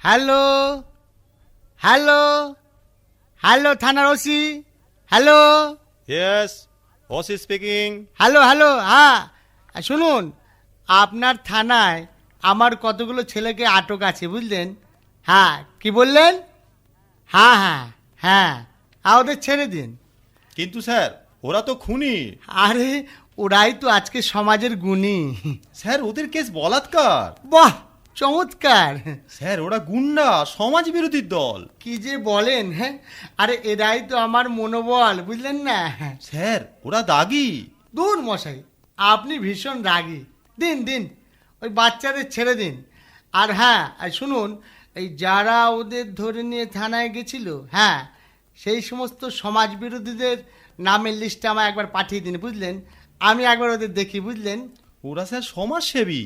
Hello hello hello থানার OC, hello. Yes, OC speaking. Hello hello হ্যাঁ শুনুন, আপনার থানায় আমার কতগুলো ছেলেকে আটক আছে বুঝলেন। হ্যাঁ কি বললেন? হ্যাঁ হ্যাঁ হ্যাঁ ওদের ছেড়ে দিন। কিন্তু স্যার ওরা তো খুনি। আরে ওরাই তো আজকে সমাজের গুণী। স্যার ওদের কেস বলাৎকার। বাহ চমৎকার। স্যার ওরা গুন্ডা, সমাজ বিরোধী দল। কি যে বলেন, হ্যাঁ আরে এরাই তো আমার মনোবল বুঝলেন না। স্যার ওরা দাগি। দূর মশাই, আপনি ভীষণ রাগী। দিন দিন ওই বাচ্চাদের ছেড়ে দিন। আর হ্যাঁ আর শুনুন, এই যারা ওদের ধরে নিয়ে থানায় গেছিল, হ্যাঁ সেই সমস্ত সমাজ বিরোধীদের নামের লিস্টে আমায় একবার পাঠিয়ে দিন বুঝলেন। আমি একবার ওদের দেখি বুঝলেন। ওরা স্যার সমাজসেবী।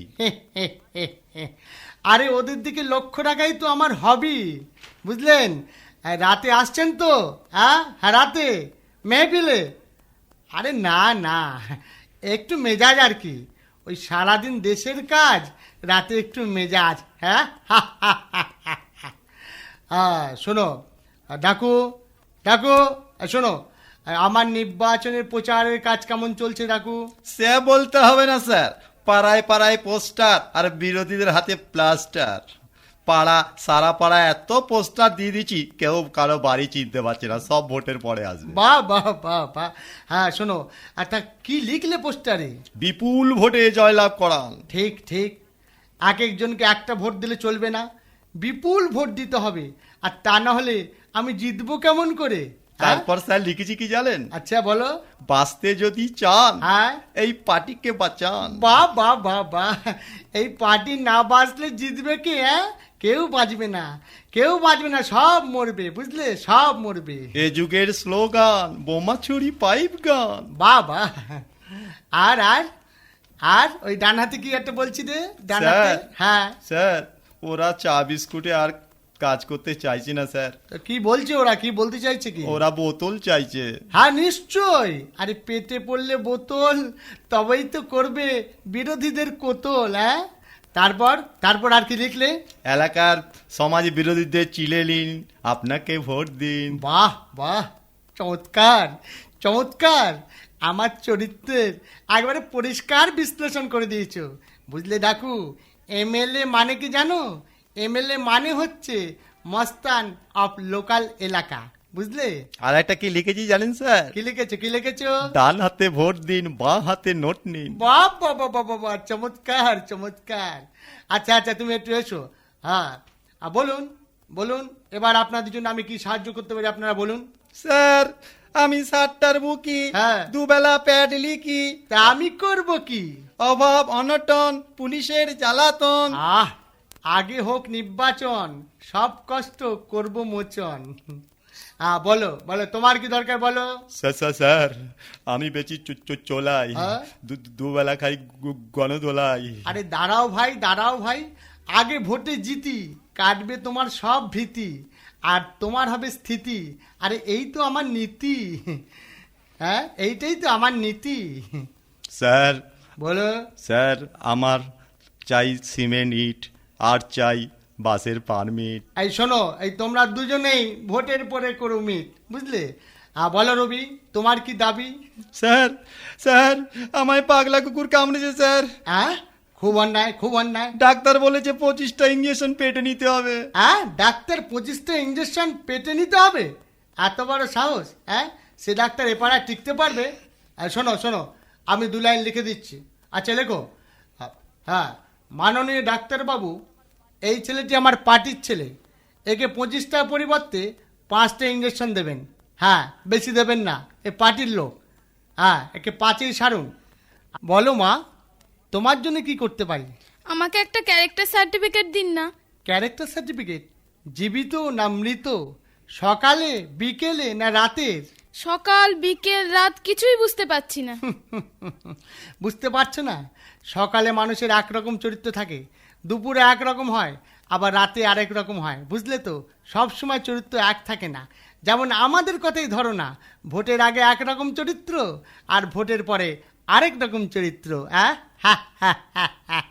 আরে ওদের দিকে লক্ষ্য রাখাই তো আমার হবি বুঝলেন। রাতে আসছেন তো? হ্যাঁ হ্যাঁ রাতে মেহফিলে। আরে না না, একটু মেজাজ আর কি। ওই সারাদিন দেশের কাজ, রাতে একটু মেজাজ। হ্যাঁ হ্যাঁ শোনো ডাকু ডাকু, শোনো আমার নির্বাচনের প্রচারের কাজ কেমন চলছে ডাকু? সে বলতে হবে না স্যার, পাড়ায় পাড়ায় পোস্টার আর বিরোধীদের হাতে প্লাস্টার। পাড়া সারা পাড়া এত পোস্টার দিয়ে দিচ্ছি, কেউ কারো বাড়ি চিনতে পারছে না, সব ভোটের পরে আসবে। বাহ বাহ বাহ বাহ। হ্যাঁ শোনো, আচ্ছা কি লিখলে পোস্টারে? বিপুল ভোটে জয়লাভ করান। ঠিক ঠিক, এক একজনকে একটা ভোট দিলে চলবে না, বিপুল ভোট দিতে হবে। আর তা না হলে আমি জিতবো কেমন করে? তারপর স্যার লিখেছি কি জানেন? আচ্ছা বলো। বাঁচতে যদি চান, হ্যাঁ এই পার্টিকে বাঁচান। বাহ বাহ বাহ বাহ। এই পার্টি না বাঁচলে জিতবে কে? হ্যাঁ কেউ বাঁচবে না, কেউ বাঁচবে না, সব মরবে বুঝলে, সব মরবে। এ যুগের স্লোগান বোমা ছুরি পাইপ গান। বাহ বাহ। আর আর আর ওই ডান হাতে কি একটা বলছি রে? ডান হাতে। স্যার। হ্যাঁ স্যার ওরা চা বিস্কুটে আর কাজ করতে চাইছে না স্যার। তো কি বলছে ওরা, কি বলতে চাইছে কি? ওরা বোতল চাইছে। হ্যাঁ নিশ্চয়, আরে পেটে পড়লে বোতল তবেই তো করবে বিরোধীদের কোতল। হ্যাঁ তারপর তারপর আর কি লিখলে? এলাকার সমাজ বিরোধীদের চিলে নিন, আপনাকে ভোট দিন। বাহ বাহ চমৎকার চমৎকার। আমার চরিত্রের একবারে পরিষ্কার বিশ্লেষণ করে দিয়েছো বুঝলে ডাকু। এমএলএ মানে কি জানো? এমএলএ মানে হচ্ছে মস্তান অফ লোকাল এলাকা বুঝলে। আর একটা কি লিখেছি জানেন স্যার? কি লিখেছো কি লিখেছো? ডান হাতে ভোট দিন, বাঁ হাতে নোট নিন। বাহ বাবা বাবা বাবা চমৎকার চমৎকার। আচ্ছা আচ্ছা তুমি একটু এসো। হ্যাঁ বলুন বলুন, এবার আপনাদের জন্য আমি কি সাহায্য করতে পারি আপনারা বলুন। স্যার আমি 60টার বুকি, হ্যাঁ। দুবেলা প্যাড লিখি। তা আমি করব কি? অভাব অনটন, পুলিশের জ্বালাতন। আগে হোক নির্বাচন, সব কষ্ট করব মোচন। বলো বলো তোমার কি দরকার বলো। স্যার আমি বেশি চোলাই, হ্যাঁ? দুবেলা খাই গণদোলাই। আরে দাঁড়াও ভাই দাঁড়াও ভাই, আগে ভোটে জিতি, কাটবে তোমার সব ভীতি, আর তোমার হবে স্থিতি। আরে এই তো আমার নীতি। হ্যাঁ এইটাই তো আমার নীতি। স্যার বলো। স্যার আমার চাই সিমেন্ট ইট, আর চাই বাসের পারমিট। এই শোনো, এই তোমরা দুজনেই ভোটের পরে করো মিট বুঝলে। বলো রবি, তোমার কি দাবি? স্যার স্যার আমায় পাগলা কুকুর কামড়েছে স্যার। হ্যাঁ খুব অন্যায় খুব অন্যায়। ডাক্তার বলেছে 25টা ইঞ্জেকশন পেটে নিতে হবে। হ্যাঁ ডাক্তার 25টা ইঞ্জেকশন পেটে নিতে হবে? এত বড় সাহস? হ্যাঁ সে ডাক্তার এপাড়ায় টিকতে পারবে? শোনো শোনো, আমি 2 লাইন লিখে দিচ্ছি। আচ্ছা লেখো। হ্যাঁ মাননীয় ডাক্তারবাবু, এই ছেলেটি আমার পার্টির ছেলে, একে 25টার পরিবর্তে 5টা ইঞ্জেকশন দেবেন। হ্যাঁ বেশি দেবেন না, এ পার্টির লোক। হ্যাঁ একে 5ই সারুন। বলো মা, তোমার জন্য কি করতে পারি? আমাকে একটা ক্যারেক্টার সার্টিফিকেট দিন না। Character certificate? জীবিত না মৃত? সকালে বিকেলে না রাতের? সকাল বিকেল রাত কিছুই বুঝতে পারছি না। বুঝতে পারছো না? সকালে মানুষের একরকম চরিত্র থাকে, দুপুরে একরকম হয়, আবার রাতে আরেক রকম হয় বুঝলে তো। সব সময় চরিত্র এক থাকে না। যেমন আমাদের কথাই ধরো না, ভোটের আগে একরকম চরিত্র আর ভোটের পরে আরেক রকম চরিত্র। হ্যাঁ হ্যাঁ হ্যাঁ হ্যাঁ।